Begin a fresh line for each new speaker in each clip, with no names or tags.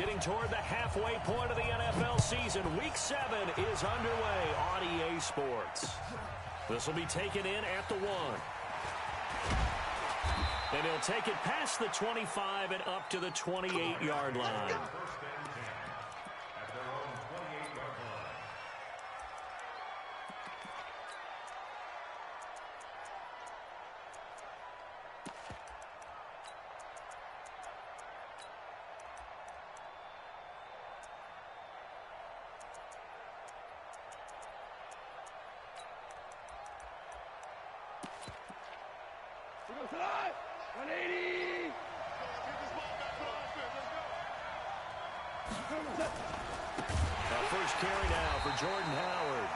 Getting toward the halfway point of the NFL season. Week 7 is underway on EA Sports. This will be taken in at the 1. And he'll take it past the 25 and up to the 28-yard line.
First carry now for Jordan Howard.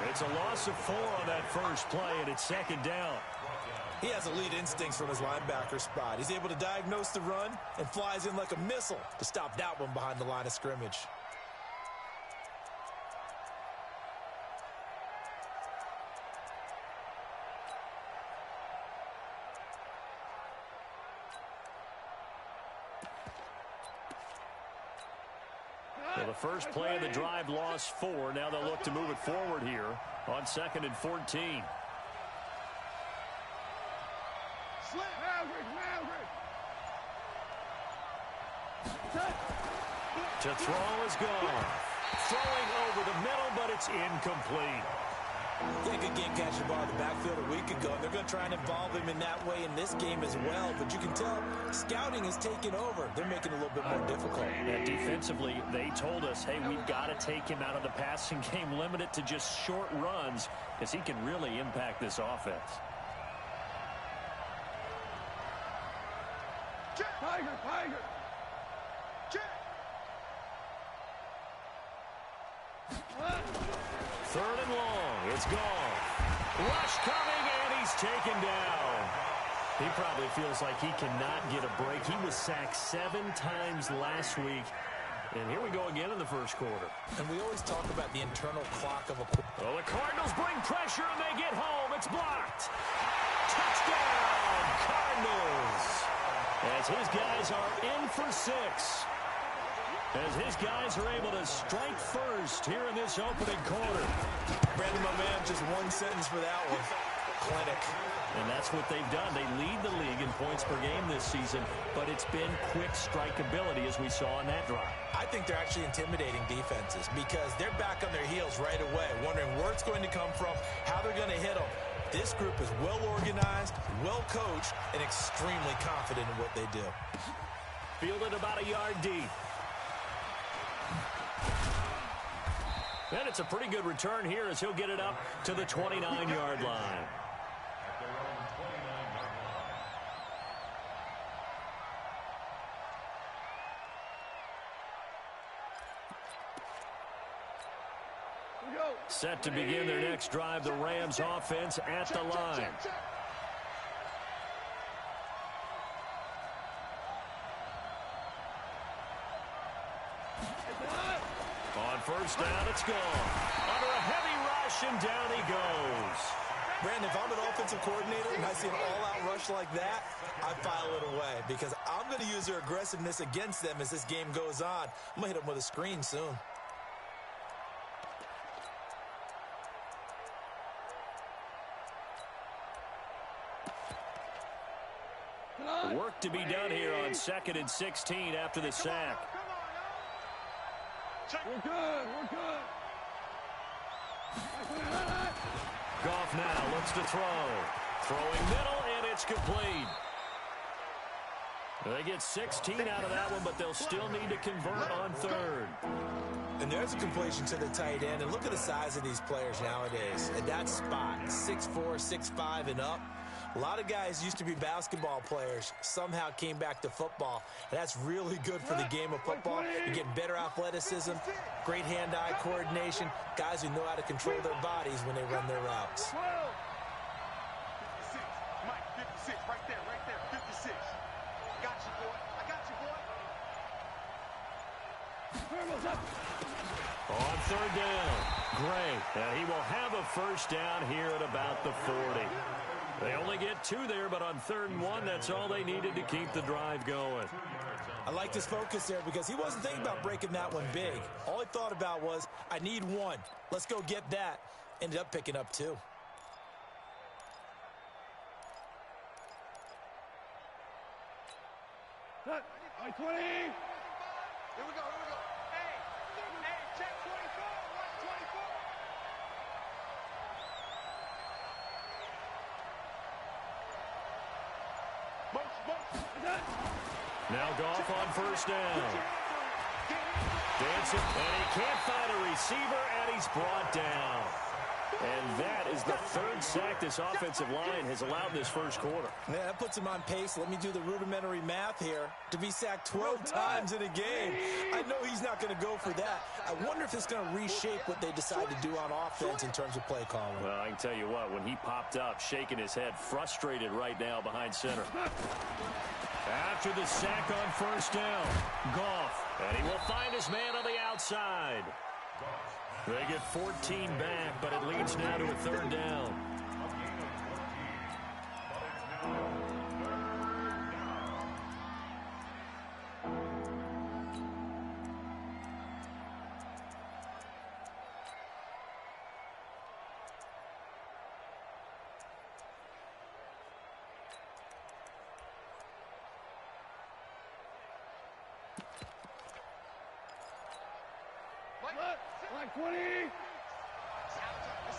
It's a loss of 4 on that first play, and it's second down.
He has elite instincts from his linebacker spot. He's able to diagnose the run and flies in like a missile to stop that one behind the line of scrimmage.
Well, the first play of the drive lost 4. Now they'll look to move it forward here on 2nd and 14. To throw is gone. Throwing over the middle, but it's incomplete.
Yeah, good game catching the ball in the backfield a week ago. They're going to try and involve him in that way in this game as well. But you can tell scouting is taking over. They're making it a little bit more difficult.
And defensively, they told us, hey, we've got to take him out of the passing game, limit it to just short runs, because he can really impact this offense.
Tiger, Tiger.
Third and long. It's gone. Rush coming, and he's taken down. He probably feels like he cannot get a break. He was sacked 7 times last week. And here we go again in the first quarter.
And we always talk about the internal clock of a...
Well, the Cardinals bring pressure, and they get home. It's blocked. Touchdown, Cardinals. As his guys are in for 6. As his guys are able to strike first here in this opening quarter.
Brandon, my man, just one sentence for that one. Clinic.
And that's what they've done. They lead the league in points per game this season, but it's been quick strikeability as we saw on that drive.
I think they're actually intimidating defenses because they're back on their heels right away, wondering where it's going to come from, how they're going to hit them. This group is well organized, well coached, and extremely confident in what they do.
Fielded about a yard deep. And it's a pretty good return here as he'll get it up to the 29-yard line. Set to begin their next drive, the Rams offense at the line. On first down, it's gone. Under a heavy rush, and down he goes.
Brandon, if I'm an offensive coordinator and I see an all-out rush like that, I file it away because I'm going to use their aggressiveness against them as this game goes on. I'm going to hit them with a screen soon.
Work to be done here on 2nd and 16 after the sack.
We're good. We're good.
Goff now looks to throw. Throwing middle, and it's complete. They get 16 out of that one, but they'll still need to convert on 3rd.
And there's a completion to the tight end. And look at the size of these players nowadays. At that spot, 6'4", 6'5", and up. A lot of guys used to be basketball players, somehow came back to football. And that's really good for the game of football. You get better athleticism, great hand-eye coordination, guys who know how to control their bodies when they run their routes.
56, Mike, 56, right there, 56. Got you, boy. I got you, boy.
On 3rd down, Gray. Now he will have a first down here at about the 40. They only get 2 there, but on 3rd and 1, that's all they needed to keep the drive going.
I liked his focus there because he wasn't thinking about breaking that one big. All he thought about was, I need one. Let's go get that. Ended up picking up two.
Cut. 20. Here we go. Hey, check 24. 124.
Now Goff on first down. Dancing, and he can't find a receiver, and he's brought down. And that is the third sack this offensive line has allowed this first quarter.
Yeah, that puts him on pace. Let me do the rudimentary math here. To be sacked 12 times in a game, I know he's not going to go for that. I wonder if it's going to reshape what they decide to do on offense in terms of play calling.
Well, I can tell you what, when he popped up, shaking his head, frustrated right now behind center. After the sack on first down, Goff, and he will find his man on the outside. They get 14 back, but it leads now to a third down.
Like 20. It's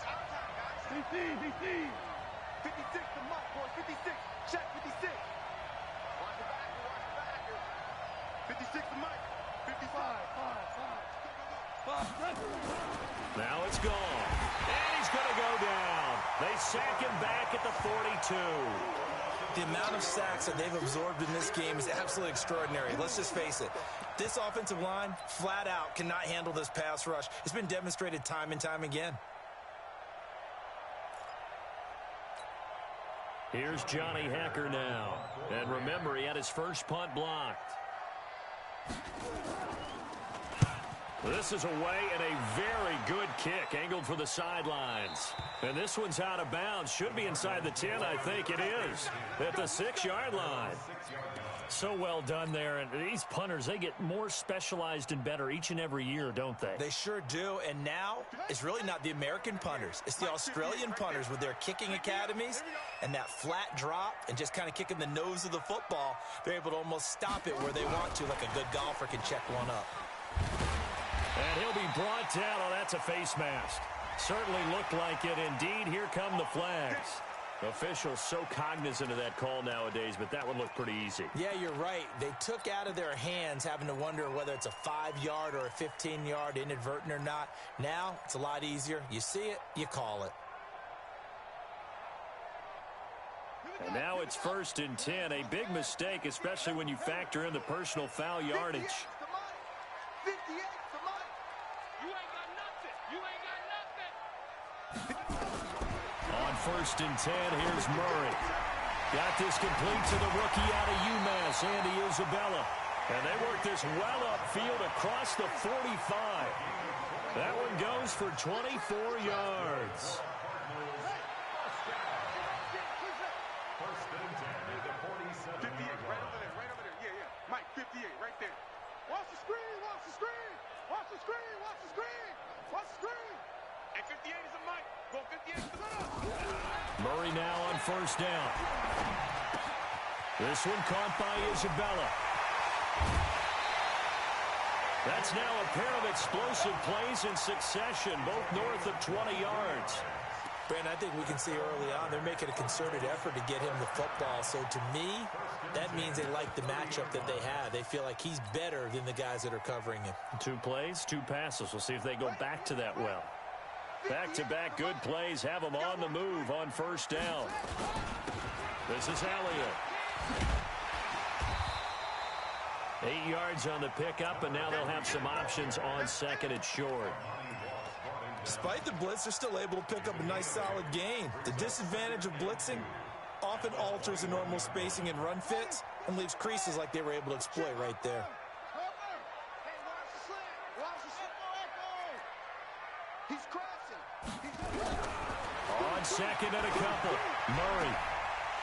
our time, guys. DC. 56 to Mike, boy. 56. Check 56. Watch the back. 56 to Mike. 55. 5.
Now it's gone. And he's going to go down. They sack him back at the 42.
The amount of sacks that they've absorbed in this game is absolutely extraordinary. Let's just face it. This offensive line, flat out, cannot handle this pass rush. It's been demonstrated time and time again.
Here's Johnny Hacker now. And remember, he had his first punt blocked. This is away and a very good kick angled for the sidelines. And this one's out of bounds. Should be inside the 10, I think it is. At the 6-yard line. So well done there. And these punters, they get more specialized and better each and every year, don't they?
They sure do. And now, it's really not the American punters. It's the Australian punters with their kicking academies and that flat drop and just kind of kicking the nose of the football. They're able to almost stop it where they want to, like a good golfer can check one up.
And he'll be brought down. Oh, that's a face mask. Certainly looked like it. Indeed, here come the flags. Officials so cognizant of that call nowadays, but that one looked pretty easy.
Yeah, you're right. They took out of their hands having to wonder whether it's a 5-yard or a 15-yard inadvertent or not. Now, it's a lot easier. You see it, you call it.
And now it's 1st and 10. A big mistake, especially when you factor in the personal foul yardage.
58 for Mike. You ain't got nothing.
On 1st and 10, here's Murray. Got this complete to the rookie out of UMass, Andy Isabella. And they work this well upfield across the 45. That one goes for 24 yards.
58, right over there. Yeah. Mike, 58, right there. Watch the screen. And 58 is a Mike. Go 58 to the left.
Murray now on 1st down. This one caught by Isabella. That's now a pair of explosive plays in succession, both north of 20 yards.
Brandon, I think we can see early on they're making a concerted effort to get him the football. So to me, that means they like the matchup that they have. They feel like he's better than the guys that are covering him. 2
plays, 2 passes. We'll see if they go back to that well. Back-to-back good plays have them on the move on 1st down. This is Elliott. 8 yards on the pickup, and now they'll have some options on 2nd and short.
Despite the blitz, they're still able to pick up a nice solid gain. The disadvantage of blitzing often alters the normal spacing and run fits and leaves creases like they were able to exploit right there.
He's crossing.
On 2nd and a couple. Murray.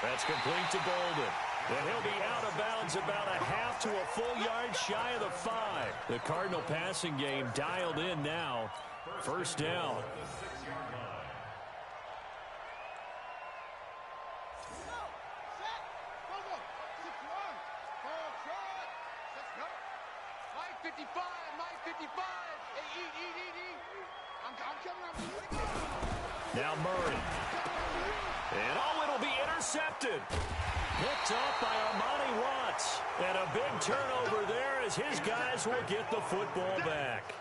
That's complete to Bolden. And he'll be out of bounds about a half to a full yard shy of the 5. The Cardinal passing game dialed in now. First down. Now Murray. And it'll be intercepted. Picked off by Armani Watts. And a big turnover there as his guys will get the football back.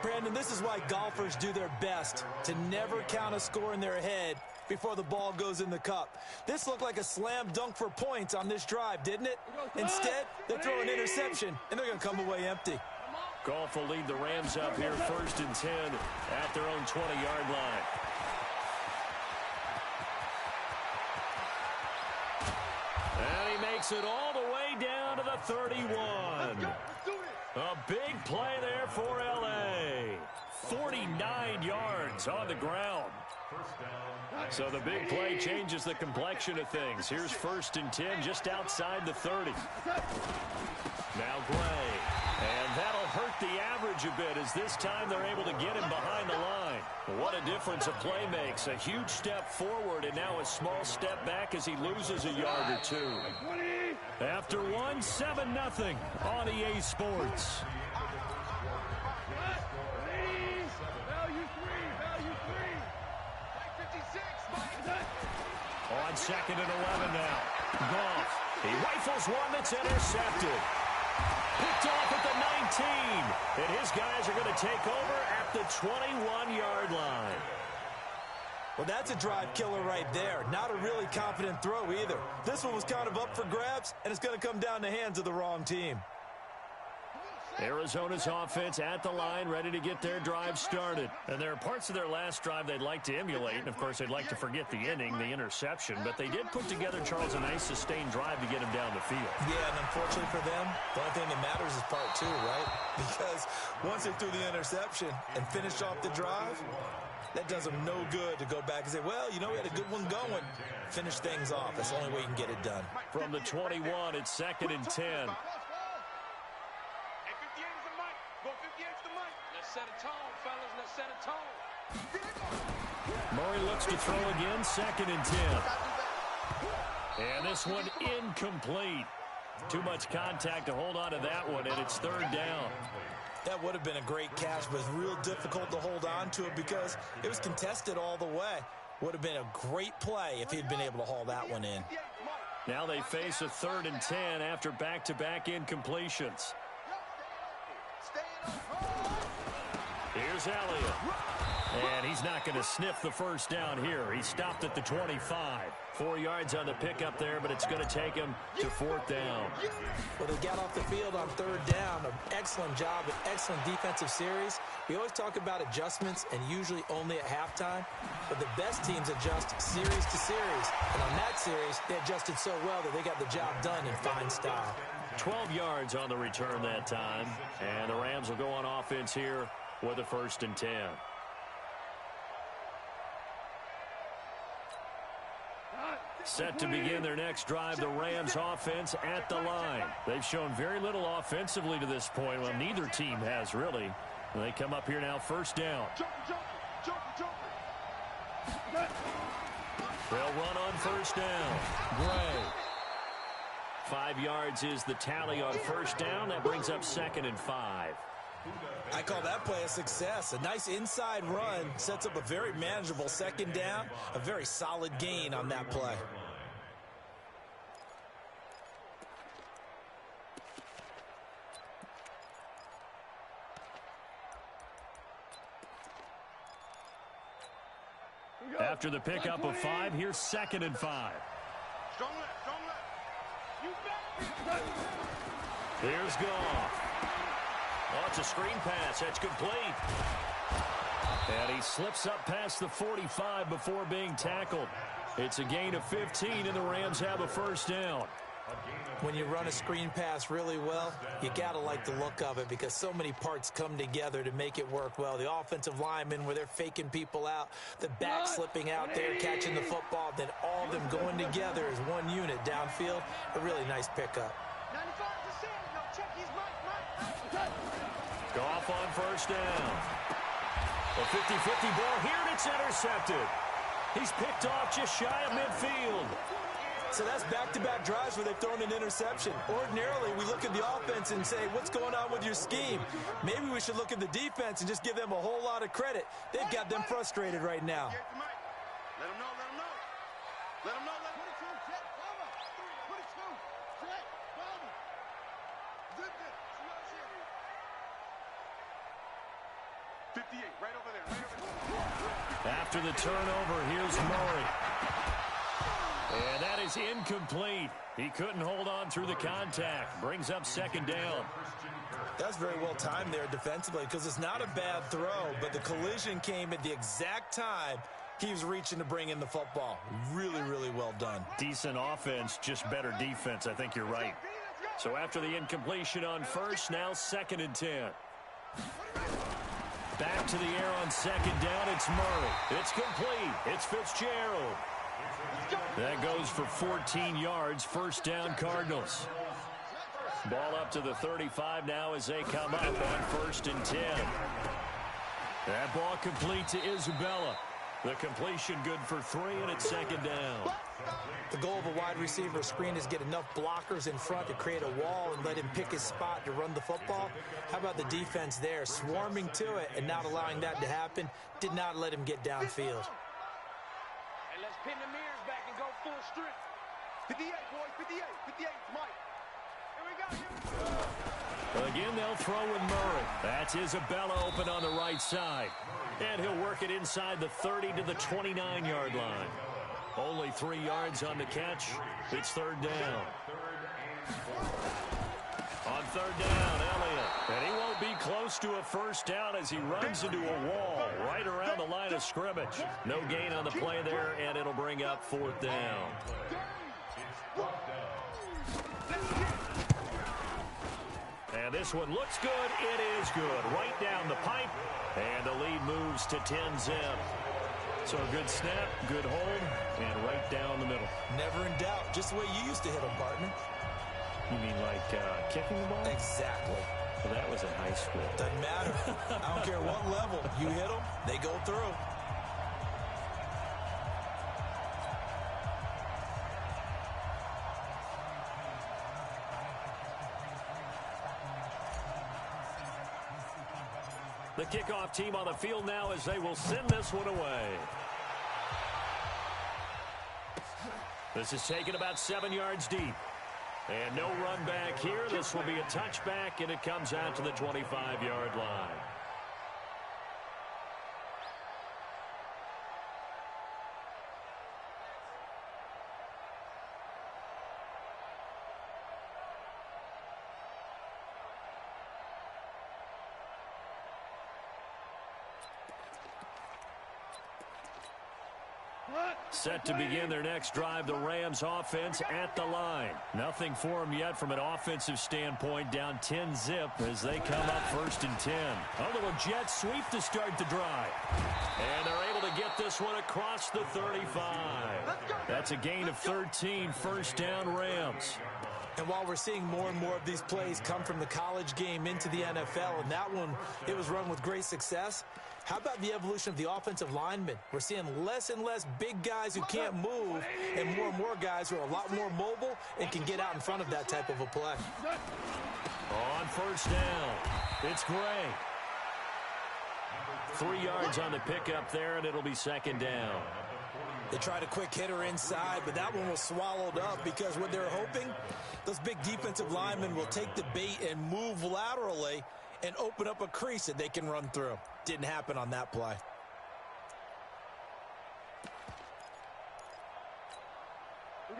Brandon, this is why golfers do their best to never count a score in their head before the ball goes in the cup. This looked like a slam dunk for points on this drive, didn't it? Instead, they throw an interception, and they're going to come away empty.
Golf will lead the Rams up here 1st and 10 at their own 20-yard line. And he makes it all the way down to the 31. A big play there for L.A. 49 yards on the ground. So the big play changes the complexion of things. Here's 1st and 10 just outside the 30. Now Gray. And that'll hurt the average a bit as this time they're able to get him behind the line. What a difference a play makes. A huge step forward and now a small step back as he loses a yard or two. After 1, 7-0 on EA Sports. On 2nd and 11 now. Goff. He rifles one that's intercepted. Picked off at the 19. And his guys are going to take over at the 21-yard line.
Well, that's a drive killer right there. Not a really confident throw either. This one was kind of up for grabs, and it's going to come down the hands of the wrong team.
Arizona's offense at the line, ready to get their drive started. And there are parts of their last drive they'd like to emulate. And, of course, they'd like to forget the inning, the interception. But they did put together, Charles, a nice sustained drive to get him down the field. Yeah,
and unfortunately for them, the only thing that matters is part 2, right? Because once they threw the interception and finished off the drive, that does them no good to go back and say, well, you know, we had a good one going. Finish things off. That's the only way you can get it done.
From the 21, it's 2nd and 10.
Set a tone, fellas. Let's set a tone.
Murray looks to throw again, 2nd and 10. And this one incomplete. Too much contact to hold on to that one, and it's 3rd down.
That would have been a great catch, but it's real difficult to hold on to it because it was contested all the way. Would have been a great play if he'd been able to haul that one in.
Now they face a 3rd and 10 after back-to-back incompletions. Here's Elliott. And he's not going to sniff the first down here. He stopped at the 25. 4 yards on the pickup there, but it's going to take him to 4th down.
Well, they got off the field on 3rd down. An excellent job, an excellent defensive series. We always talk about adjustments and usually only at halftime. But the best teams adjust series to series. And on that series, they adjusted so well that they got the job done in fine style.
12 yards on the return that time. And the Rams will go on offense here with a 1st and 10. Set to begin their next drive, the Rams offense at the line. They've shown very little offensively to this point. Well, neither team has really. They come up here now, 1st down. They'll run on 1st down. Gray. 5 yards is the tally on 1st down. That brings up 2nd and 5.
I call that play a success. A nice inside run sets up a very manageable 2nd down. A very solid gain on that play.
After the pickup of 5, here's 2nd and 5.
Strong left, strong left.
Here's Goff. Oh, it's a screen pass. That's complete. And he slips up past the 45 before being tackled. It's a gain of 15, and the Rams have a 1st down.
When you run a screen pass really well, you got to like the look of it because so many parts come together to make it work well. The offensive linemen, where they're faking people out, the back slipping out there, catching the football, then all of them going together as one unit downfield. A really nice pickup.
95%. No, check his mic.
Goff on first down. A 50-50 ball here, and it's intercepted. He's picked off just shy of midfield.
So that's back-to-back drives where they've thrown an interception. Ordinarily, we look at the offense and say, what's going on with your scheme? Maybe we should look at the defense and just give them a whole lot of credit. They've got them frustrated right now.
Let him know, let him know. Let him know, let him know. 58, right over there,
After the turnover, here's Murray. And that is incomplete. He couldn't hold on through the contact. Brings up second down.
That's very well timed there defensively because it's not a bad throw, but the collision came at the exact time he was reaching to bring in the football. Really, really well done.
Decent offense, just better defense. I think you're right. So after the incompletion on first, now 2nd and 10. Back to the air on second down. It's Murray. It's complete. It's Fitzgerald. That goes for 14 yards. First down, Cardinals. Ball up to the 35 now as they come up on 1st and 10. That ball complete to Isabella. The completion good for 3, and it's 2nd down.
The goal of a wide receiver screen is get enough blockers in front to create a wall and let him pick his spot to run the football. How about the defense there, swarming to it and not allowing that to happen? Did not let him get downfield.
And let's pin the mirrors back and go full strength. 58, boys, 58, 58, Mike. Here we go.
Again, they'll throw with Murray. That's Isabella open on the right side. And he'll work it inside the 30 to the 29-yard line. Only 3 yards on the catch. It's 3rd down. On 3rd down, Elliott. And he won't be close to a first down as he runs into a wall right around the line of scrimmage. No gain on the play there, and it'll bring up 4th down. And this one looks good. It is good. Right down the pipe. And the lead moves to 10-zip. So a good snap, good hold, and right down the middle.
Never in doubt. Just the way you used to hit them, partner.
You mean like kicking the ball?
Exactly.
Well, that was in high school.
Doesn't matter. I don't care what level. You hit them, they go through.
The kickoff team on the field now as they will send this one away. This is taken about 7 yards deep. And no run back here. This will be a touchback, and it comes out to the 25-yard line. Set to begin their next drive, the Rams offense at the line. Nothing for them yet from an offensive standpoint, down 10-zip as they come up 1st and 10. A little jet sweep to start the drive. And they're able to get this one across the 35. That's a gain of 13, 1st down Rams.
And while we're seeing more and more of these plays come from the college game into the NFL, and that one, it was run with great success, how about the evolution of the offensive linemen? We're seeing less and less big guys who can't move and more guys who are a lot more mobile and can get out in front of that type of a play.
On 1st down, it's Gray. 3 yards on the pickup there, and it'll be 2nd down.
They tried a quick hitter inside, but that one was swallowed up because what they're hoping, those big defensive linemen will take the bait and move laterally and open up a crease that they can run through. Didn't happen on that play.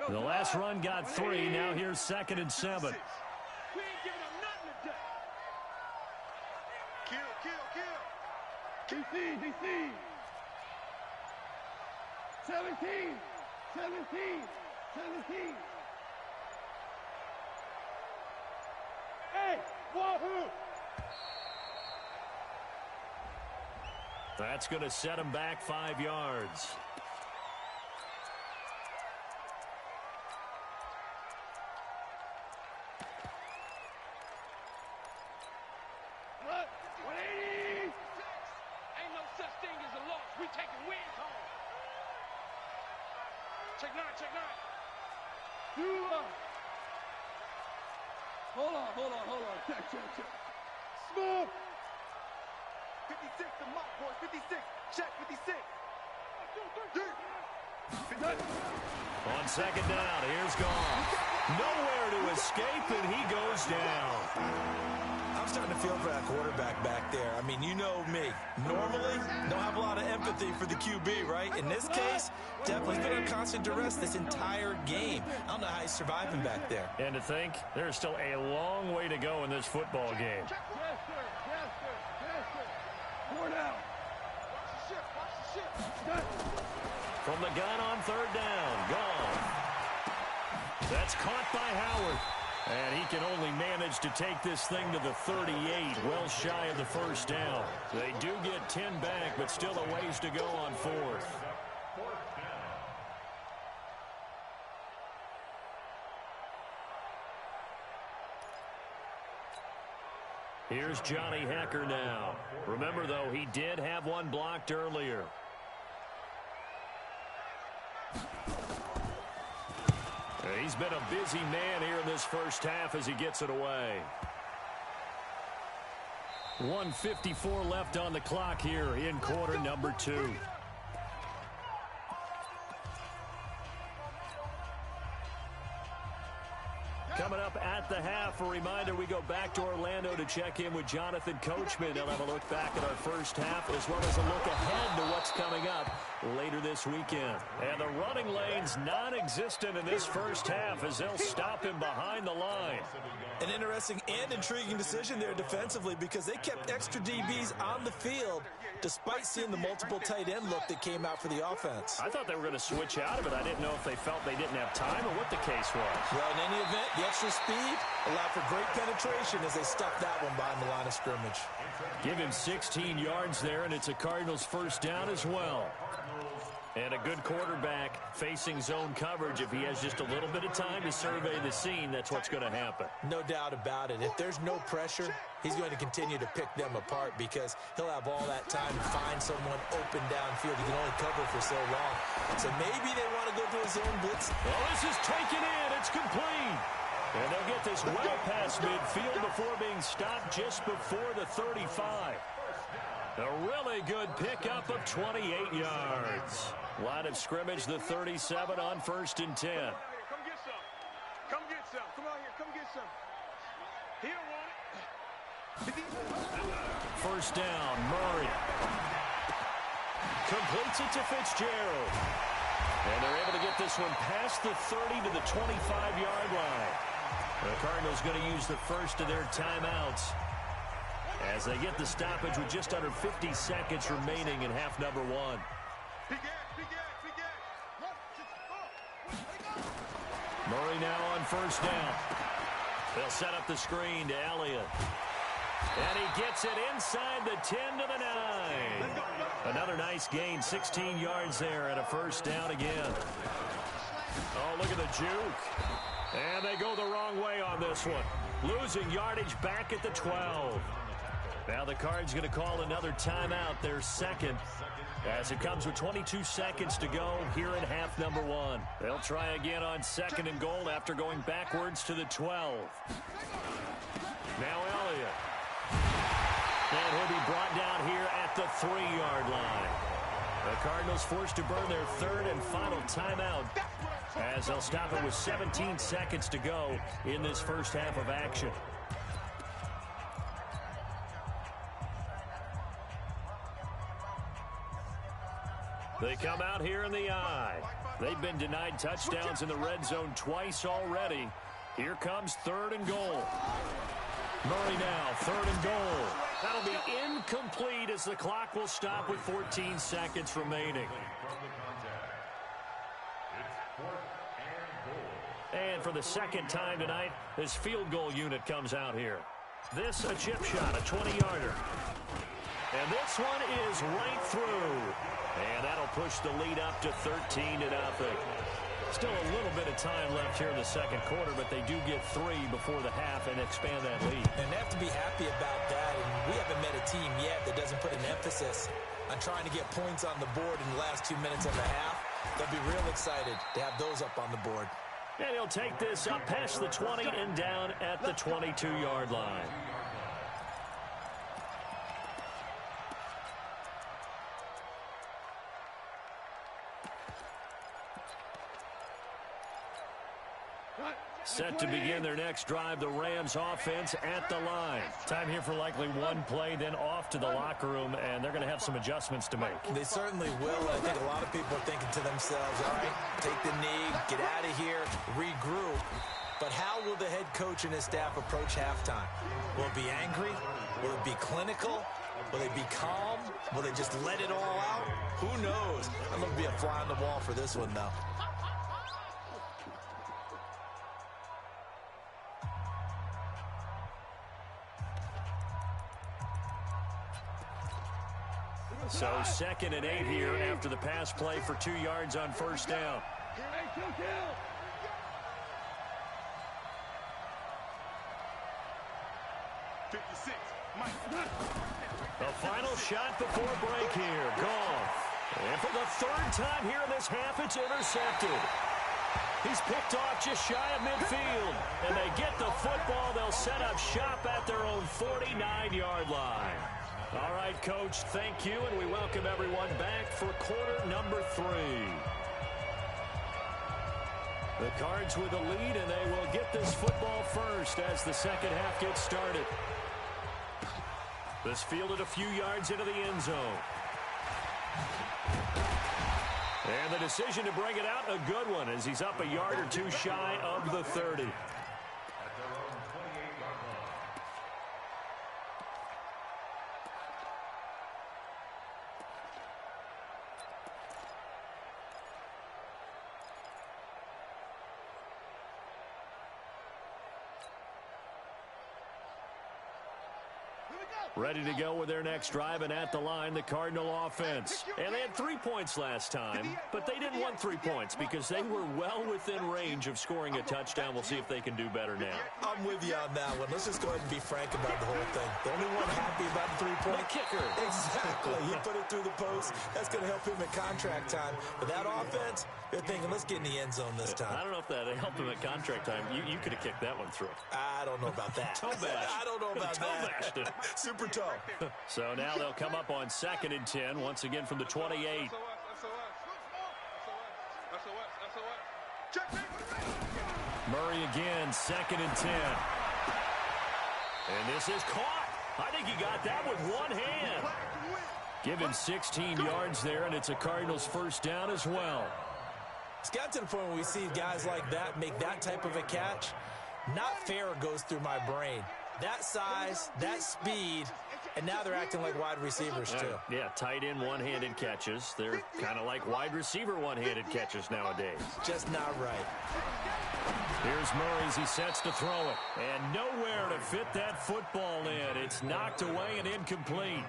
The last run got 3. Now here's 2nd and 7.
We ain't giving them nothing today. Kill. DC. 17.
That's going to set him back 5 yards.
Hold on. Check. Smooth. 56, the mark, boys. 56. Check, 56.
On second down, here's Goff. Nowhere to escape, and he goes down.
I'm starting to feel for that quarterback back there. I mean, you know me. Normally, don't have a lot of empathy for the QB, right? In this case, definitely been under constant duress this entire game. I don't know how he's surviving back there.
And to think, there's still a long way to go in this football game.
Yes, sir. 4 down. Watch the ship.
From the gun on third down, Goff. That's caught by Howard. And he can only manage to take this thing to the 38, well shy of the first down. They do get 10 back, but still a ways to go on fourth. Here's Johnny Hecker now. Remember, though, he did have one blocked earlier. He's been a busy man here in this first half as he gets it away. 1:54 left on the clock here in quarter number 2. Coming up at the half, a reminder, we go back to Orlando to check in with Jonathan Coachman. He'll have a look back at our first half as well as a look ahead to what's coming up later this weekend. And the running lane's non-existent in this first half as they'll stop him behind the line.
An interesting and intriguing decision there defensively because they kept extra DBs on the field despite seeing the multiple tight end look that came out for the offense.
I thought they were going to switch out of it. I didn't know if they felt they didn't have time or what the case was.
Well, in any event, the extra speed allowed for great penetration as they stuffed that one behind the line of scrimmage.
Give him 16 yards there, and it's a Cardinals first down as well. And a good quarterback facing zone coverage. If he has just a little bit of time to survey the scene, that's what's going to happen.
No doubt about it. If there's no pressure, he's going to continue to pick them apart because he'll have all that time to find someone open downfield. He can only cover for so long. So maybe they want to go to a zone blitz.
Well, this is taken in. It's complete. And they'll get this well past midfield before being stopped just before the 35. A really good pickup of 28 yards. Line of scrimmage, the 37 on 1st and 10.
Come get some. Come get some. Come out here. Come get some. He don't want it.
First down, Murray. Completes it to Fitzgerald. And they're able to get this one past the 30 to the 25-yard line. The Cardinals going to use the first of their timeouts as they get the stoppage with just under 50 seconds remaining in half number 1. Murray now on first down. They'll set up the screen to Elliott. And he gets it inside the 10 to the 9. Another nice gain, 16 yards there and a first down again. Oh, look at the juke. And they go the wrong way on this one. Losing yardage back at the 12. Now the Cards going to call another timeout, their second, as it comes with 22 seconds to go here in half number 1. They'll try again on 2nd and goal after going backwards to the 12. Now Elliott. And he'll be brought down here at the 3-yard line. The Cardinals forced to burn their 3rd and final timeout as they'll stop it with 17 seconds to go in this first half of action. They come out here in the eye. They've been denied touchdowns in the red zone twice already. Here comes 3rd and goal. Murray now, 3rd and goal. That'll be incomplete as the clock will stop with 14 seconds remaining. And for the second time tonight, this field goal unit comes out here. This a chip shot, a 20-yarder. And this one is right through. And that'll push the lead up to 13-0. Still a little bit of time left here in the second quarter, but they do get 3 before the half and expand that lead.
And they have to be happy about that. And we haven't met a team yet that doesn't put an emphasis on trying to get points on the board in the last 2 minutes of the half. They'll be real excited to have those up on the board.
And he'll take this up past the 20 and down at the 22-yard line. Set to begin their next drive, the Rams offense at the line. Time here for likely one play, then off to the locker room, and they're going to have some adjustments to make.
They certainly will. I think a lot of people are thinking to themselves, all right, take the knee, get out of here, regroup. But how will the head coach and his staff approach halftime? Will it be angry? Will it be clinical? Will they be calm? Will they just let it all out? Who knows? I'm going to be a fly on the wall for this one, though.
So 2nd and 8 here after the pass play for 2 yards on first down. The final shot before break here. Gone. And for the 3rd time here in this half, it's intercepted. He's picked off just shy of midfield. And they get the football. They'll set up shop at their own 49-yard line. All right, Coach, thank you, and we welcome everyone back for quarter number 3. The Cards with the lead, and they will get this football first as the second half gets started. This fielded a few yards into the end zone. And the decision to bring it out, a good one, as he's up a yard or two shy of the 30. Ready to go with their next drive, and at the line, the Cardinal offense. And they had 3 points last time, but they didn't want 3 points because they were well within range of scoring a touchdown. We'll see if they can do better now.
I'm with you on that one. Let's just go ahead and be frank about the whole thing. The only one happy about the 3-point
kicker.
Exactly. He put it through the post. That's going to help him at contract time. But that offense, they're thinking, let's get in the end zone this time.
I don't know if that helped him at contract time. You could have kicked that one through.
I don't know about that.
Toe bash.
I don't know about that.
Bashed it.
Super toe.
So now they'll come up on 2nd and 10, once again from the 28. Murray again, 2nd and 10. And this is caught. I think he got that with one hand. Give him 16 yards there, and it's a Cardinals first down as well.
It's got to the point where we see guys like that make that type of a catch. Not fair goes through my brain. That size, that speed, and now they're acting like wide receivers too.
Yeah, tight end one-handed catches. They're kind of like wide receiver one-handed catches nowadays.
Just not right.
Here's Murray as he sets to throw it. And nowhere to fit that football in. It's knocked away and incomplete.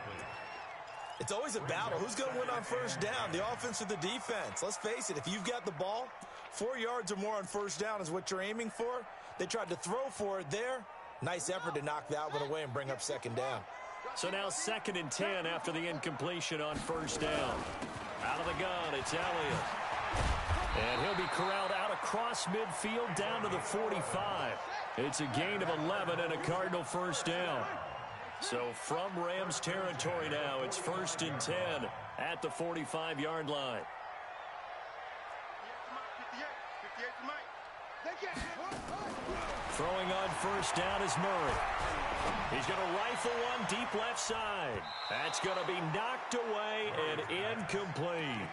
It's always a battle. Who's going to win on first down, the offense or the defense? Let's face it, if you've got the ball, 4 yards or more on first down is what you're aiming for. They tried to throw for it there. Nice effort to knock that one away and bring up second down.
So now 2nd and 10 after the incompletion on first down. Out of the gun, it's Elliott. And he'll be corralled out across midfield down to the 45. It's a gain of 11 and a Cardinal first down. So from Rams territory now, it's 1st and 10 at the 45-yard line. Throwing on first down is Murray. He's going to rifle one deep left side. That's going to be knocked away and incomplete.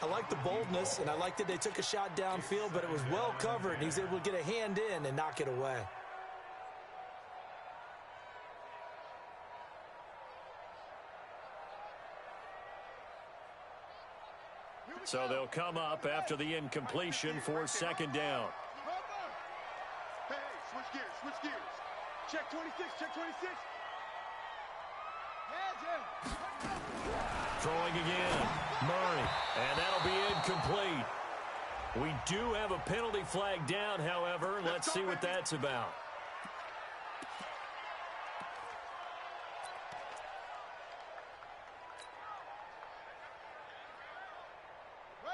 I like the boldness, and I like that they took a shot downfield, but it was well covered. He's able to get a hand in and knock it away.
So they'll come up after the incompletion for second down.
Hey, switch gears, switch gears. Check 26, check 26.
Throwing again. Murray. And that'll be incomplete. We do have a penalty flag down, however. Let's see what that's about.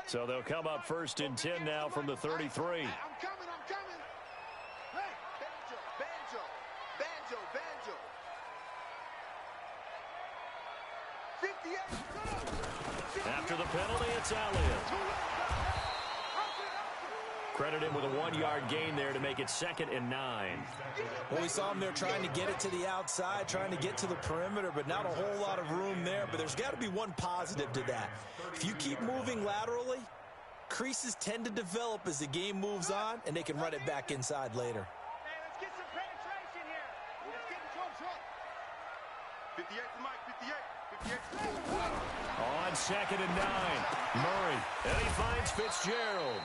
So they'll come up first and 10 now from the 33.
I'm coming. Hey, banjo. 58.
After the penalty, it's Elliott. Credit him with a 1-yard gain there to make it 2nd and 9.
Well, we saw him there trying to get it to the outside, trying to get to the perimeter, but not a whole lot of room there. But there's got to be one positive to that. If you keep moving laterally, creases tend to develop as the game moves on, and they can run it back inside later.
Hey, let's get some penetration here. Let's get into 58 to Mike, 58.
On 2nd and 9, Murray. And he finds Fitzgerald.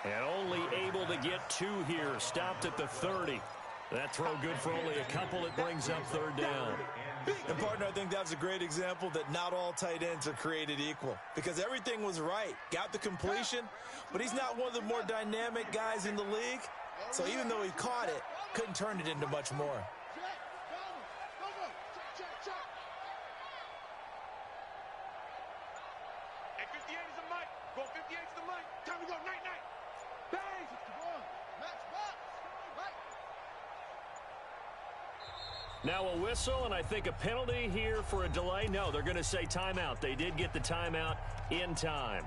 And only able to get 2 here. Stopped at the 30. That throw good for only a couple. It brings up 3rd down.
And, partner, I think that's a great example that not all tight ends are created equal. Because everything was right. Got the completion, but he's not one of the more dynamic guys in the league. So even though he caught it, couldn't turn it into much more.
Hey, 58 is the mic. Go 58 to the mic. Time to go. Night. Bang. Match box. Right.
Now a whistle, and I think a penalty here for a delay. No, they're going to say timeout. They did get the timeout in time.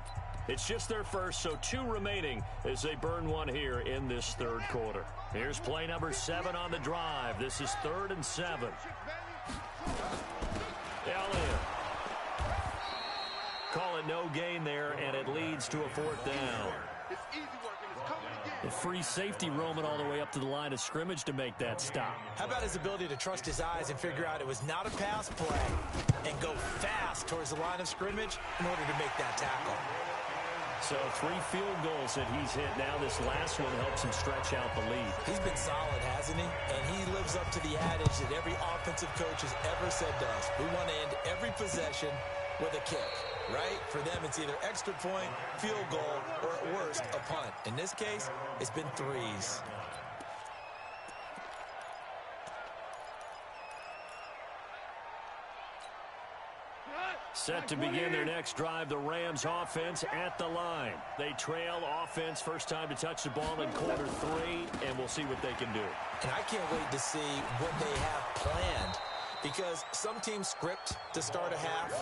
It's just their first, so 2 remaining as they burn 1 here in this 3rd quarter. Here's play number 7 on the drive. This is 3rd and 7. Elliott. Call it no gain there, and it leads to a 4th down.
It's easy work and it's coming again.
A free safety roaming all the way up to the line of scrimmage to make that stop.
How about his ability to trust his eyes and figure out it was not a pass play and go fast towards the line of scrimmage in order to make that tackle?
So 3 field goals that he's hit now. This last one helps him stretch out the lead.
He's been solid, hasn't he? And he lives up to the adage that every offensive coach has ever said to us. We want to end every possession with a kick, right? For them, it's either extra point, field goal, or at worst, a punt. In this case, it's been 3s.
Set to begin their next drive, the Rams offense at the line. They trail offense, first time to touch the ball in quarter 3, and we'll see what they can do.
And I can't wait to see what they have planned, because some teams script to start a half.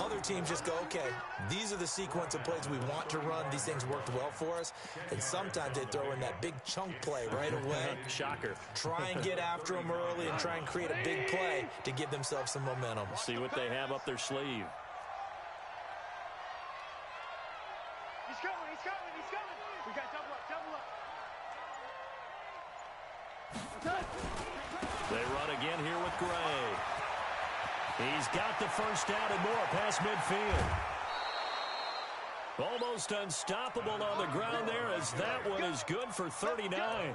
Other teams just go, okay, these are the sequence of plays we want to run. These things worked well for us. And sometimes they throw in that big chunk play right away.
Shocker.
Try and get after them early and try and create a big play to give themselves some momentum.
See what they have up their sleeve.
He's coming. We got double up.
They run again here with Gray. He's got the first down and more past midfield. Almost unstoppable on the ground there, as that one is good for 39.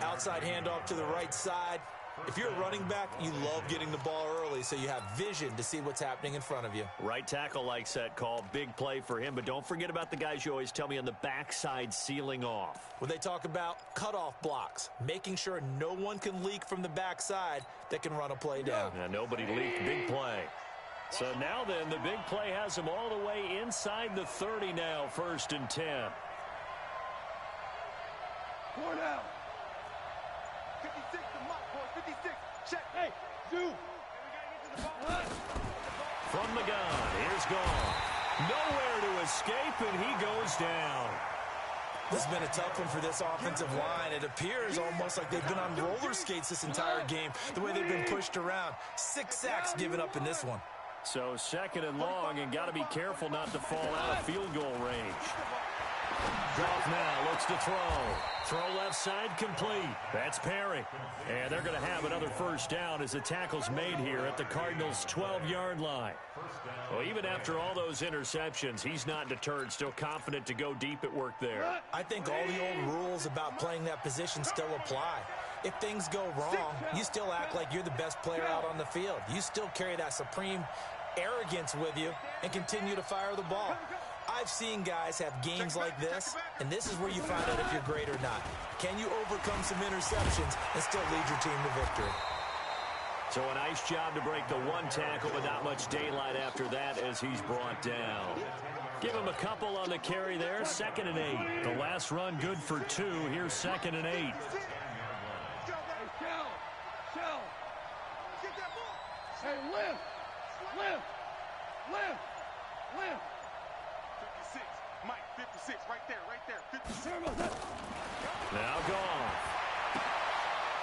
Outside handoff to the right side. If you're a running back, you love getting the ball early so you have vision to see what's happening in front of you.
Right tackle likes that call. Big play for him, but don't forget about the guys you always tell me on the backside sealing off.
When they talk about cutoff blocks, making sure no one can leak from the backside that can run a play down.
Yeah, nobody leaked. Big play. So now then, the big play has them all the way inside the 30 now, 1st and 10.
4 down. 56 to Mike, boys. 56. Check. Hey, do.
From the gun, here's gone. Nowhere to escape, and he goes down.
This has been a tough one for this offensive line. It appears almost like they've been on roller skates this entire game, the way they've been pushed around. 6 sacks given up in this one.
So 2nd and long, and got to be careful not to fall out of field goal range. Goff now looks to throw. Throw left side complete. That's Perry. And they're going to have another first down as the tackle's made here at the Cardinals' 12-yard line. Well, even after all those interceptions, he's not deterred, still confident to go deep at work there.
I think all the old rules about playing that position still apply. If things go wrong, you still act like you're the best player out on the field. You still carry that supreme arrogance with you and continue to fire the ball. I've seen guys have games like this, and this is where you find out if you're great or not. Can you overcome some interceptions and still lead your team to victory?
So a nice job to break the one tackle, but not much daylight after that as he's brought down. Give him a couple on the carry there. 2nd and 8. The last run good for 2. Here's 2nd and 8.
Hey, lift. 56. Mike, 56. Right there. 56.
Now gone.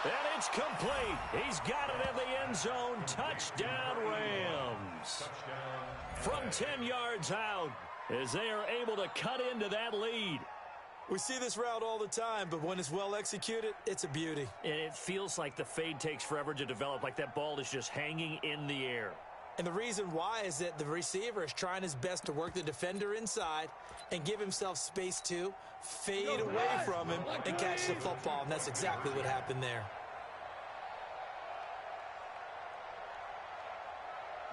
And it's complete. He's got it in the end zone. Touchdown, Rams. From 10 yards out as they are able to cut into that lead.
We see this route all the time, but when it's well executed, it's a beauty.
And it feels like the fade takes forever to develop, like that ball is just hanging in the air.
And the reason why is that the receiver is trying his best to work the defender inside and give himself space to fade away from him and catch the football. And that's exactly what happened there.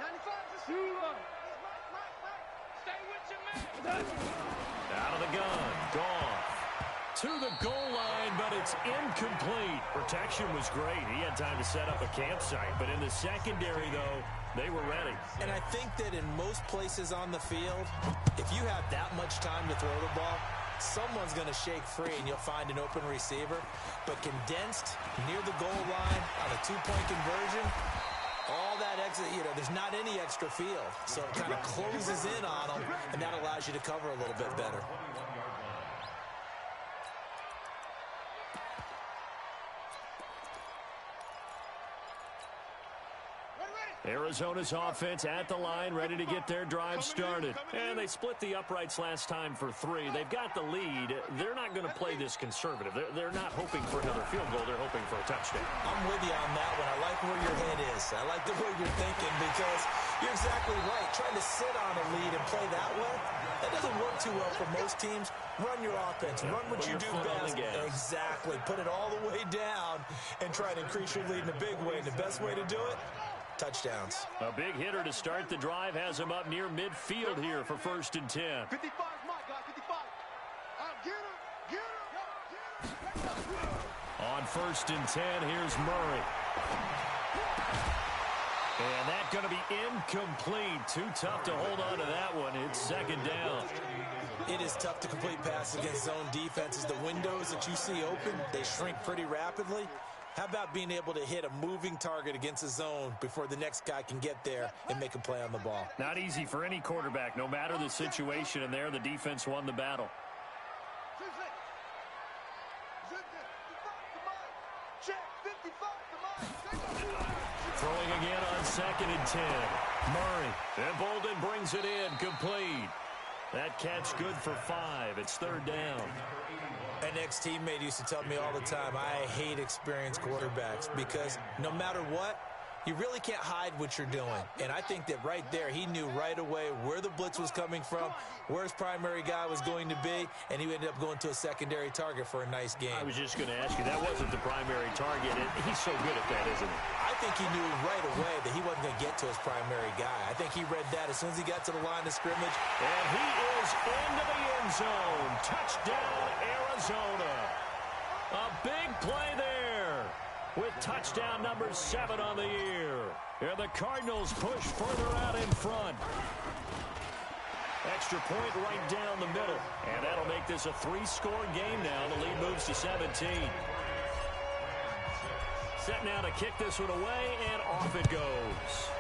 95 to shoot. Stay with your man.
Out of the gun. Gone. To the goal line, but it's incomplete. Protection was great. He had time to set up a campsite. But in the secondary, though, they were ready.
And I think that in most places on the field, if you have that much time to throw the ball, someone's going to shake free and you'll find an open receiver. But condensed near the goal line on a two-point conversion, all that exit, there's not any extra field. So it kind of closes in on them, and that allows you to cover a little bit better.
Arizona's offense at the line, ready to get their drive started. And they split the uprights last time for 3. They've got the lead. They're not going to play this conservative. They're not hoping for another field goal. They're hoping for a touchdown.
I'm with you on that one. I like where your head is. I like the way you're thinking because you're exactly right. Trying to sit on a lead and play that way, that doesn't work too well for most teams. Run your offense. Run what you do best. Exactly. Put it all the way down and try to increase your lead in a big way. And the best way to do it, touchdowns.
A big hitter to start the drive has him up near midfield here for 1st and 10.
55 is my guy, 55. Get him.
On 1st and 10, here's Murray. And that's going to be incomplete. Too tough to hold on to that one. It's 2nd down.
It is tough to complete passes against zone defenses. The windows that you see open, they shrink pretty rapidly. How about being able to hit a moving target against a zone before the next guy can get there and make a play on the ball?
Not easy for any quarterback, no matter the situation, and there the defense won the battle. Throwing again on 2nd and 10. Murray. And Bolden brings it in, complete. That catch good for 5. It's 3rd down.
An ex-teammate used to tell me all the time, I hate experienced quarterbacks because no matter what, you really can't hide what you're doing. And I think that right there, he knew right away where the blitz was coming from, where his primary guy was going to be, and he ended up going to a secondary target for a nice game.
I was just going to ask you, that wasn't the primary target. He's so good at that, isn't he?
I think he knew right away that he wasn't going to get to his primary guy. I think he read that as soon as he got to the line of scrimmage.
And he is into the end zone. Touchdown, Arizona. A big play there with touchdown number 7 on the year. And the Cardinals push further out in front. Extra point right down the middle. And that'll make this a 3-score game now. The lead moves to 17. Set now to kick this one away, and off it goes.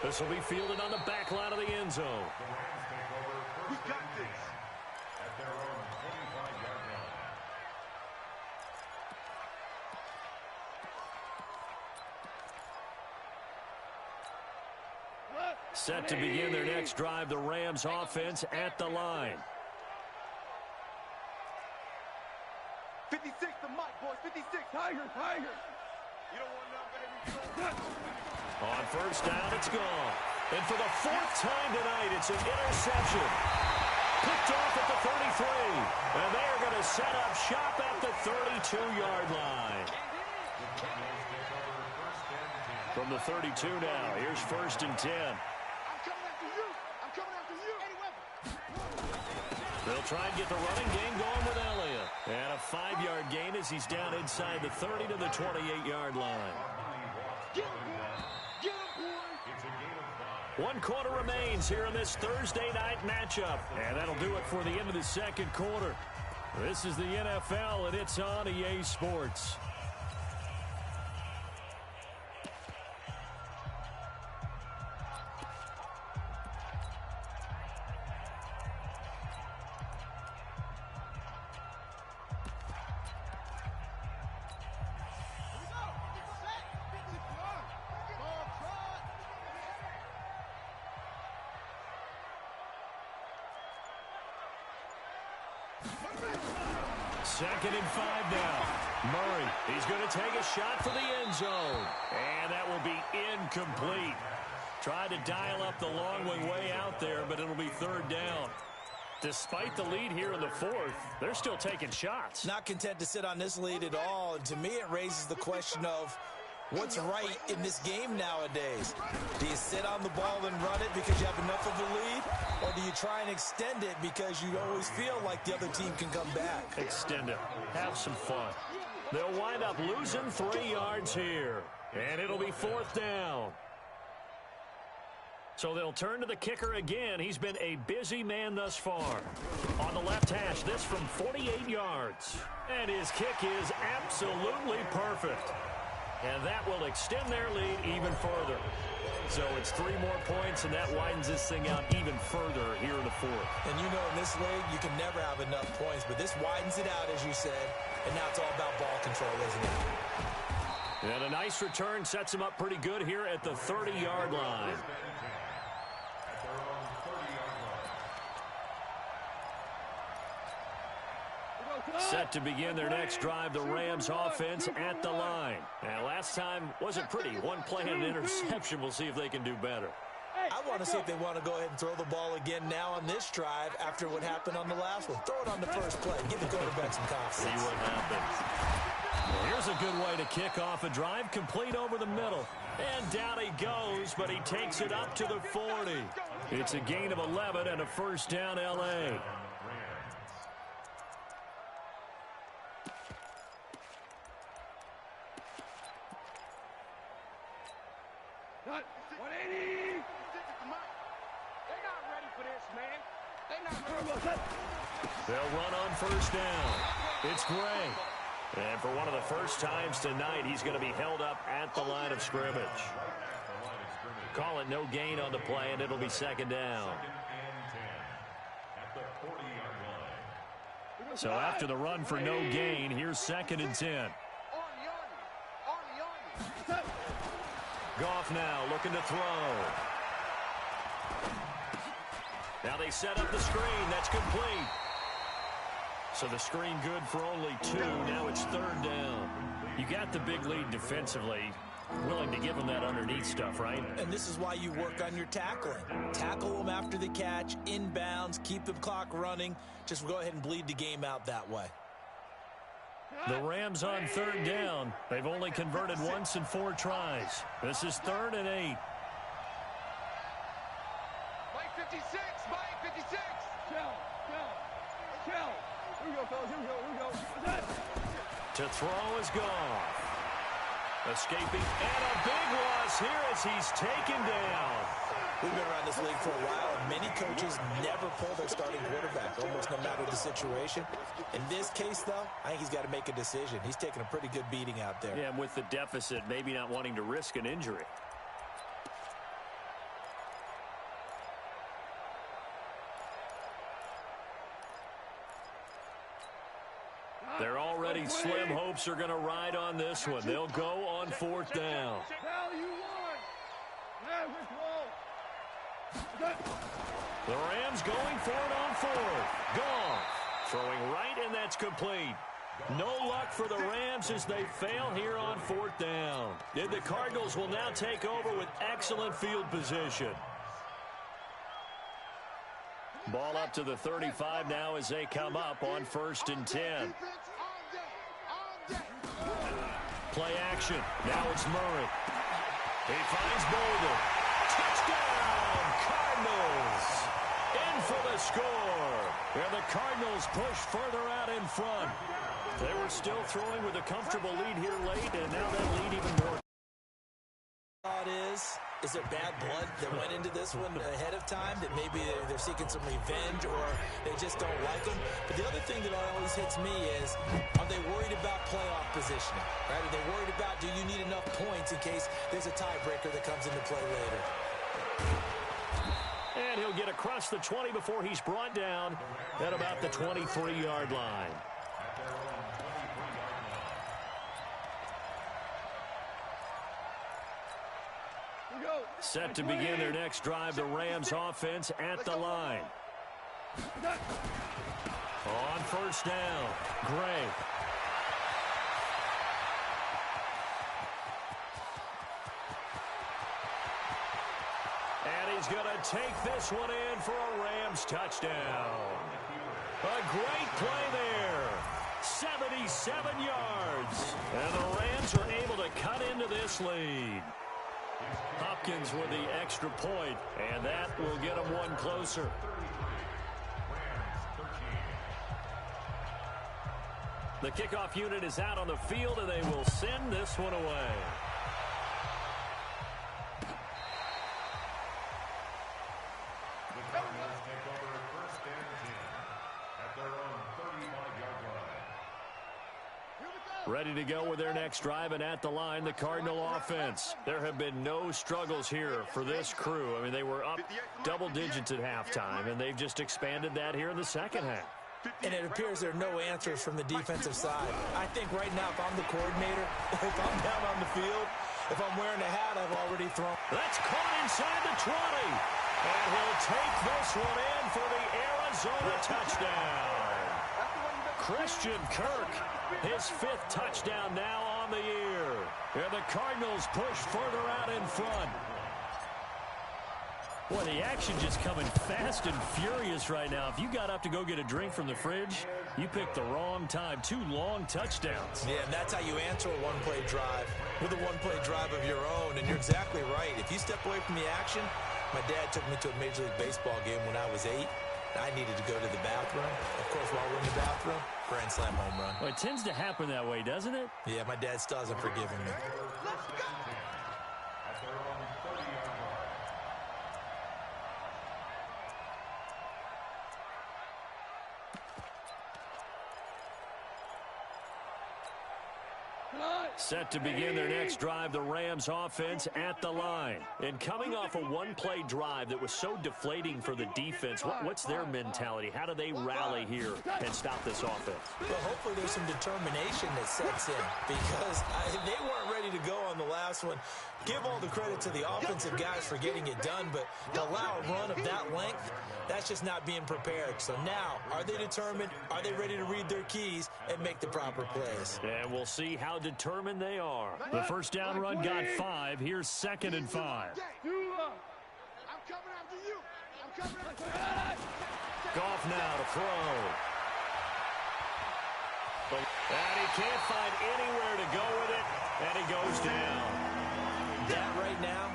This will be fielded on the back line of the end zone.
We got this.
Set to begin their next drive, the Rams offense at the line.
56 to Mike, boys. 56. Tiger. You don't want none, baby.
On 1st down, it's gone. And for the 4th time tonight, it's an interception. Picked off at the 33. And they are going to will set up shop at the 32-yard line. From the 32 now, here's 1st and 10.
I'm coming after you. I'm coming after you.
They'll try and get the running game going with Elliott. And a 5-yard gain as he's down inside the 30 to the 28-yard line.
Get him, boy. Get him, boy.
1 quarter remains here in this Thursday night matchup. And that'll do it for the end of the second quarter. This is the NFL, and it's on EA Sports. Second and 5 now. Murray, he's going to take a shot for the end zone. And that will be incomplete. Tried to dial up the long way out there, but it'll be 3rd down. Despite the lead here in the 4th, they're still taking shots.
Not content to sit on this lead at all. And to me, it raises the question of what's right in this game nowadays. Do you sit on the ball and run it because you have enough of a lead? Or do you try and extend it because you always feel like the other team can come back?
Extend it. Have some fun. They'll wind up losing 3 yards here. And it'll be 4th down. So they'll turn to the kicker again. He's been a busy man thus far. On the left hash, this from 48 yards. And his kick is absolutely perfect. And that will extend their lead even further. So it's 3 more points, and that widens this thing out even further here in the 4th.
And you know, in this league, you can never have enough points, but this widens it out, as you said, and now it's all about ball control, isn't it?
And a nice return sets him up pretty good here at the 30-yard line. Set to begin their next drive, the Rams offense at the line. And last time wasn't pretty. 1 play and an interception. We'll see if they can do better.
I want to see if they want to go ahead and throw the ball again now on this drive after what happened on the last one. Throw it on the first play. Give the quarterback some confidence.
See what happens. Well, here's a good way to kick off a drive, complete over the middle. And down he goes, but he takes it up to the 40. It's a gain of 11 and a 1st down L.A. They'll run on 1st down. It's Gray. And for one of the first times tonight, he's going to be held up at the line of scrimmage. Call it no gain on the play, and it'll be 2nd down. So after the run for no gain, here's 2nd and 10. Goff now looking to throw. Now they set up the screen. That's complete. So the screen good for only 2. Now it's 3rd down. You got the big lead defensively. Willing to give them that underneath stuff, right?
And this is why you work on your tackling. Tackle them after the catch, inbounds, keep the clock running. Just go ahead and bleed the game out that way.
The Rams on 3rd down. They've only converted once in 4 tries. This is 3rd and 8.
Mike 56, Mike 56. Chill. Here we go, fellas. Here we go.
To throw is Goff. Escaping, and a big loss here as he's taken down.
We've been around this league for a while, and many coaches never pull their starting quarterback, almost no matter the situation. In this case, though, I think he's got to make a decision. He's taking a pretty good beating out there.
Yeah, and with the deficit, maybe not wanting to risk an injury. They're already slim hopes are going to ride on this one. They'll go on 4th down. The Rams going for it on 4th. Goff throwing right, and that's complete. No luck for the Rams as they fail here on 4th down. And the Cardinals will now take over with excellent field position. Ball up to the 35 now as they come up on 1st and 10. Play action. Now it's Murray. He finds Bolden. Touchdown, Cardinals. In for the score. And the Cardinals push further out in front. They were still throwing with a comfortable lead here late, and now that lead even more.
Is there bad blood that went into this one ahead of time, that maybe they're seeking some revenge or they just don't like them? But the other thing that always hits me is, are they worried about playoff positioning? Right? Are they worried about, do you need enough points in case there's a tiebreaker that comes into play later?
And he'll get across the 20 before he's brought down at about the 23-yard line. Set to begin their next drive, the Rams offense at the line. On 1st down, Gray. And he's going to take this one in for a Rams touchdown. A great play there. 77 yards. And the Rams are able to cut into this lead. Hopkins with the extra point, and that will get them one closer. The kickoff unit is out on the field, and they will send this one away. Ready to go with their next drive, and at the line, the Cardinal offense. There have been no struggles here for this crew. I mean, they were up double digits at halftime, and they've just expanded that here in the second half.
And it appears there are no answers from the defensive side. I think right now, if I'm the coordinator, if I'm down on the field, if I'm wearing a hat, I've already thrown.
That's caught inside the 20. And he'll take this one in for the Arizona touchdown. Christian Kirk, his 5th touchdown now on the year. And the Cardinals push further out in front. Boy, the action just coming fast and furious right now. If you got up to go get a drink from the fridge, you picked the wrong time. 2 long touchdowns.
Yeah, and that's how you answer a one-play drive, with a one-play drive of your own. And you're exactly right. If you step away from the action, my dad took me to a Major League Baseball game when I was 8. I needed to go to the bathroom. Of course, while we're in the bathroom, grand slam home run.
Well, it tends to happen that way, doesn't it?
Yeah, my dad still hasn't forgiven me.
Let's go!
Set to begin their next drive, the Rams offense at the line. And coming off a one-play drive that was so deflating for the defense, what's their mentality? How do they rally here and stop this offense?
Well, hopefully there's some determination that sets in, because they weren't ready to go on the last one. Give all the credit to the offensive guys for getting it done, but to allow a run of that length, that's just not being prepared. So now, are they determined? Are they ready to read their keys and make the proper plays?
And we'll see how determined they are. The first down run got 5. Here's 2nd and 5.
I'm coming after you. I'm coming after you.
Goff now to throw. And he can't find anywhere to go with it, and he goes down.
That right now,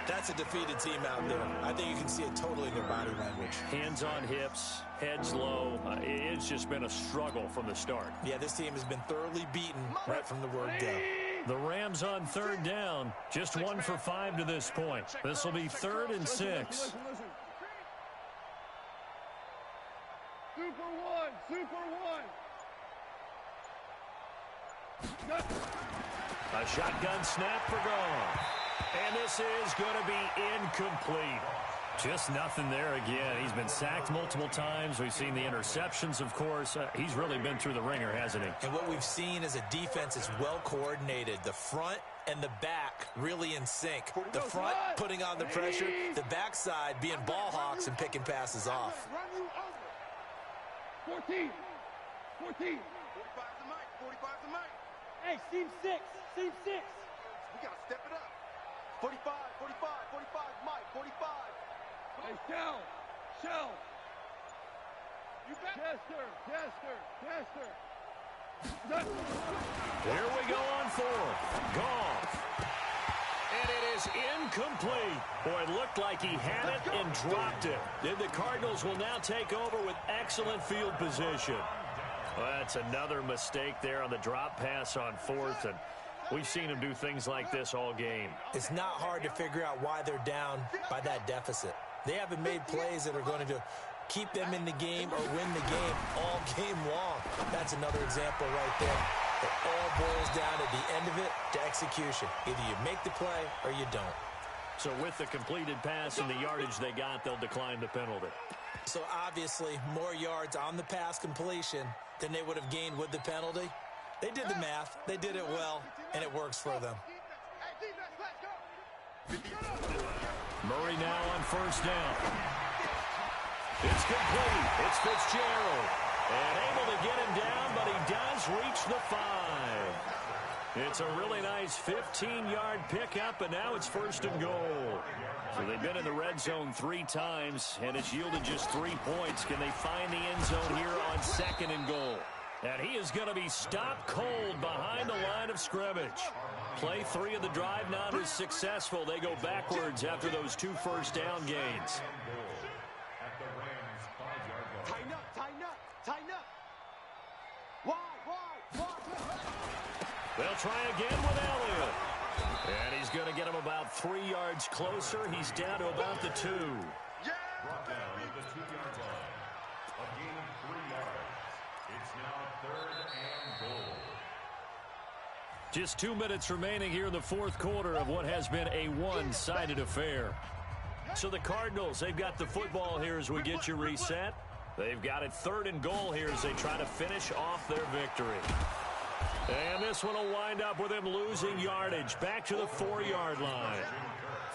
that's a defeated team out there. I think you can see it totally in their body language.
Hands on hips, heads low. It's just been a struggle from the start.
Yeah, this team has been thoroughly beaten right from the word go.
The Rams on 3rd down, just 1 for 5 to this point. This will be 3rd and 6.
Listen. Super one.
A shotgun snap for Goff. And this is going to be incomplete. Just nothing there again. He's been sacked multiple times. We've seen the interceptions, of course. He's really been through the ringer, hasn't he?
And what we've seen is a defense is well coordinated. The front and the back really in sync. The front putting on the pressure, the backside being ball hawks and picking passes off.
14. 45 to Mike. Hey, seam 6. We got to step it up. 45, Mike, 45. Hey, Shell.
Here we go on fourth. Goff. And it is incomplete. Boy, it looked like he had it and dropped it. And the Cardinals will now take over with excellent field position. Well, that's another mistake there on the drop pass on fourth, and we've seen him do things like this all game.
It's not hard to figure out why they're down by that deficit. They haven't made plays that are going to keep them in the game or win the game all game long. That's another example right there. It all boils down at the end of it to execution. Either you make the play or you don't.
So with the completed pass and the yardage they got, they'll decline the penalty.
So obviously more yards on the pass completion than they would have gained with the penalty. They did the math. They did it well, and it works for them.
Murray now on first down. It's complete. It's Fitzgerald. And able to get him down, but he does reach the 5. It's a really nice 15-yard pickup, and now it's first and goal. So they've been in the red zone 3 times, and it's yielded just 3 points. Can they find the end zone here on second and goal? And he is going to be stopped cold behind the line of scrimmage. Play 3 of the drive not as successful. They go backwards after those 2 first down gains.
Tighten up, tighten up, tighten up. Wide.
They'll try again with Elliott. And he's going to get him about 3 yards closer. He's down to about the 2.
Brought down at the 2-yard line. A gain of 3 yards. It's now 3rd and goal.
Just 2 minutes remaining here in the fourth quarter of what has been a one-sided affair. So the Cardinals, they've got the football here as we get you reset. They've got it 3rd and goal here as they try to finish off their victory. And this one will wind up with him losing yardage back to the 4-yard line.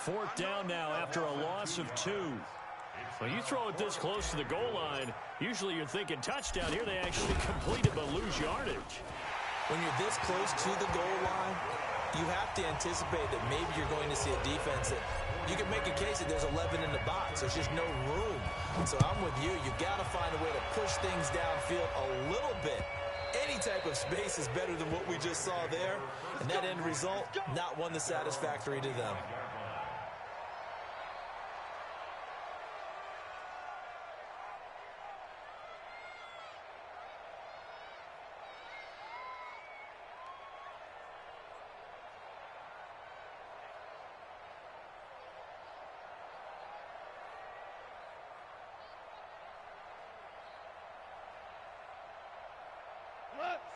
4th down now after a loss of 2. When you throw it this close to the goal line, usually you're thinking touchdown. Here they actually complete it but lose yardage.
When you're this close to the goal line, you have to anticipate that maybe you're going to see a defense that you can make a case that there's 11 in the box. There's just no room. So I'm with you. You've got to find a way to push things downfield a little bit. Any type of space is better than what we just saw there. And that end result, not one that's satisfactory to them.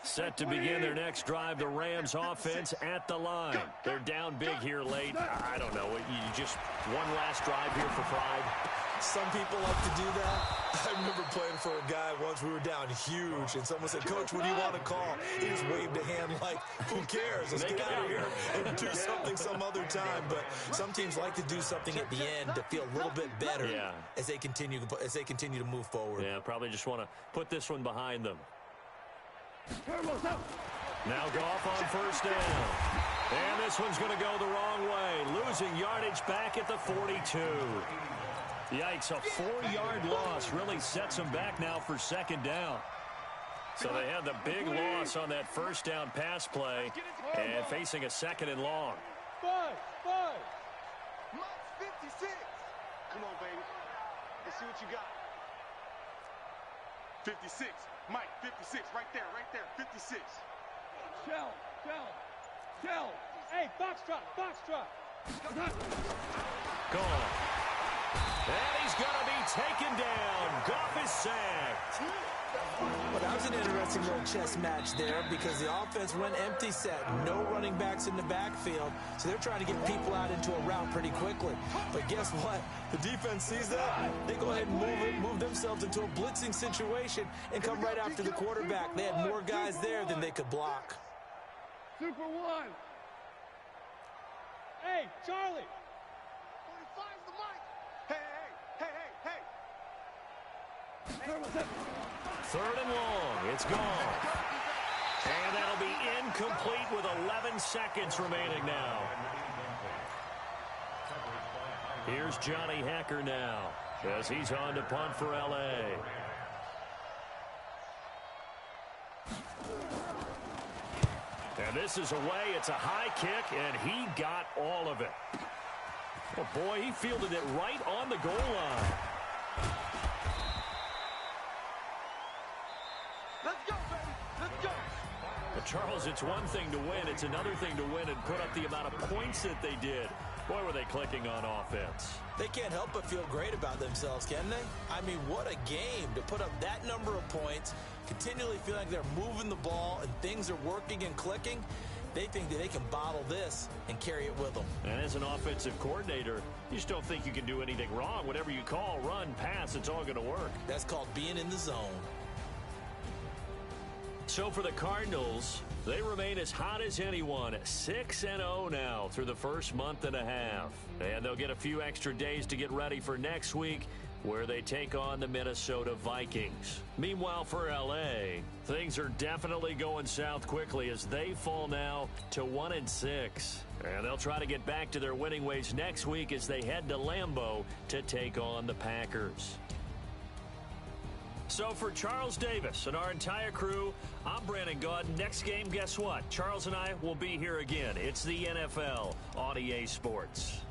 Set to begin their next drive, the Rams offense at the line. They're down big here late. I don't know. You just one last drive here for pride.
Some people like to do that. I remember playing for a guy once. We were down huge, and someone said, "Coach, what do you want to call?" He just waved a hand like, "Who cares? Let's get out of here and do something some other time." But some teams like to do something at the end to feel a little bit better as they continue to move forward.
Yeah, probably just want to put this one behind them. Now Goff on first down. And this one's going to go the wrong way. Losing yardage back at the 42. Yikes, a 4-yard loss really sets them back now for second down. So they had the big loss on that first down pass play and facing a second and long.
Five. Mike's 56. Come on, baby. Let's see what you got. 56. Mike, 56. Right there. 56. Shell. Hey, box drop.
Gone. And he's going to be taken down. Goff is sacked.
Well, that was an interesting little chess match there because the offense went empty set. No running backs in the backfield, so they're trying to get people out into a route pretty quickly. But guess what? The defense sees that. They go ahead and move themselves into a blitzing situation and come right after the quarterback. They had more guys there than they could block.
Super one. Hey, Charlie. 45's the mic. Hey.
3rd and long. It's gone. And that'll be incomplete with 11 seconds remaining now. Here's Johnny Hacker now as he's on to punt for L.A. And this is away. It's a high kick, and he got all of it. Oh, boy, he fielded it right on the goal line.
Let's go, baby. Let's go.
But Charles, it's one thing to win. It's another thing to win and put up the amount of points that they did. Boy, were they clicking on offense.
They can't help but feel great about themselves, can they? I mean, what a game to put up that number of points, continually feel like they're moving the ball and things are working and clicking. They think that they can bottle this and carry it with them.
And as an offensive coordinator, you just don't think you can do anything wrong. Whatever you call, run, pass, it's all going to work.
That's called being in the zone.
So for the Cardinals, they remain as hot as anyone, 6-0 now through the first month and a half. And they'll get a few extra days to get ready for next week, where they take on the Minnesota Vikings. Meanwhile, for LA, things are definitely going south quickly as they fall now to 1-6. And they'll try to get back to their winning ways next week as they head to Lambeau to take on the Packers. So for Charles Davis and our entire crew, I'm Brandon Gaud. Next game, guess what? Charles and I will be here again. It's the NFL on EA Sports.